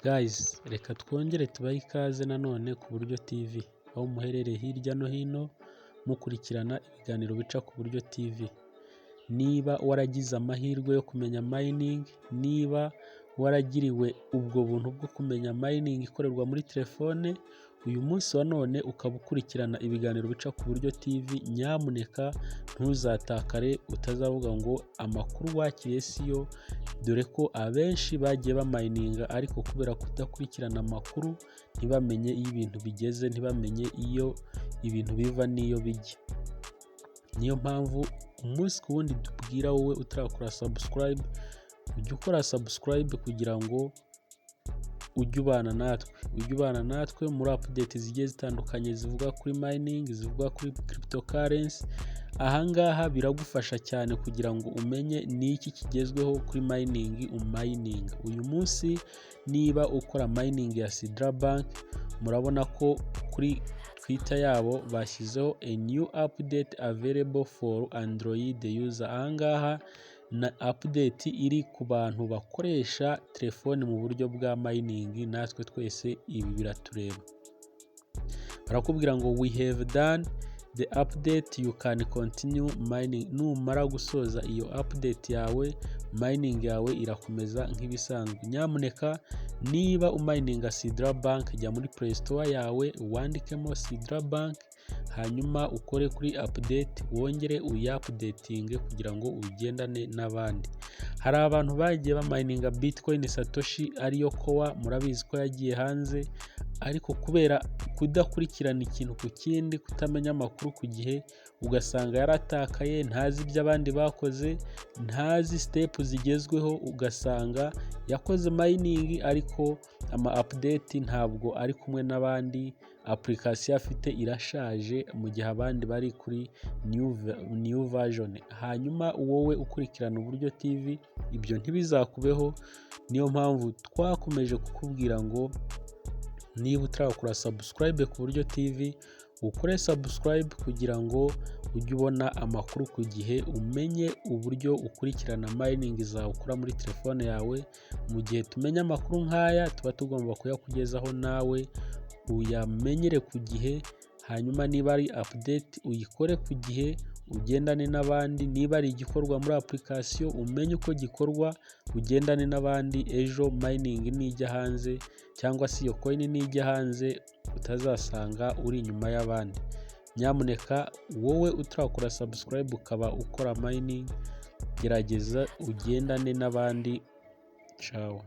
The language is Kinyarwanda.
Guys, reka twongere tubahe ikaze nanone ku Buryo TV, aho muherereye hirya no hino mukurikirana ibiganiro bica ku Buryo TV. Niba waragize amahirwe yo kumenya mining, niba waragiriwe ubwo buntu bwo kumenya mining ikorerwa muri telefone, uyu munsi wa none ukaba ukurikirana ibiganiro bica ku Buryo TV, nyamuneka ntuzatakare, utazavuga ngo amakuru wakiriye siyo, dore ko abenshi bagiye bamayininga ariko kubera kudakurikirana amakuru ntibamenye iyo ibintu bigeze, ntibamenye iyo ibintu biva n'iyo bijya. Niyo mpamvu umunsi ku wundi tubwira wowe utarakora subscribe, ujye ukora subscribe kugira ngo ujye ubana natwe muri update zigiye zitandukanye zivuga kuri mining, zivuga kuri cryptocurrency. Ahangaha biragufasha cyane kugira ngo umenye niki kigezweho kuri mining umayininga. Uyu munsi niba ukora mining ya Sidra Bank, murabona ko kuri Twitter yabo bashyizeho a new update available for Android user. Ahangaha na update iri ku bantu bakoresha telefone mu buryo bwa mining, natwe twese ibi biratureba. Barakubwira ngo we have done the update, you can continue mining. Numara gusoza iyo update yawe, mining yawe irakomeza nk'ibisanzwe. Nyamuneka niba umayininga Sidra Bank, jya muri Play Store yawe wandikemo Sidra Bank, hanyuma ukore kuri update, wongere uyi-updating kugira ngo ugendane n'abandi. Hari abantu bagiye bamayininga Bitcoin Satoshi ariyo kowa, murabizi ko yagiye hanze, ariko kubera kudakurikirana ikintu ku kindi, kutamenya amakuru ku gihe, ugasanga yaratakaye, ntazi ibyo abandi bakoze, ntazi step zigezweho, ugasanga yakoze mining ariko ama update ntabwo ari kumwe n'abandi, application afite irashaje mu gihe abandi bari kuri new version. Hanyuma wowe ukurikirana Uburyo TV, ibyo ntibizakubeho. Niyo mpamvu twakomeje kukubwira ngo niba utarakora subscribe ku Buryo TV, ukore subscribe kugira ngo ujye ubona amakuru ku gihe, umenye uburyo ukurikirana mining zawe ukora muri telefone yawe. Mu gihe tumenya amakuru nk'aya, tuba tugomba kuyakugezaho nawe uyamenyere ku gihe. Hanyuma niba ari update uyikore ku gihe, ugendane n'abandi. Niba ari igikorwa muri application, umenye uko gikorwa, ugendane n'abandi. Ejo mining nijya hanze cyangwa se iyo coin nijya hanze, utazasanga uri inyuma y'abandi. Nyamuneka wowe utarakora subscribe ukaba ukora mining, gerageza ugendane n'abandi. Ciao.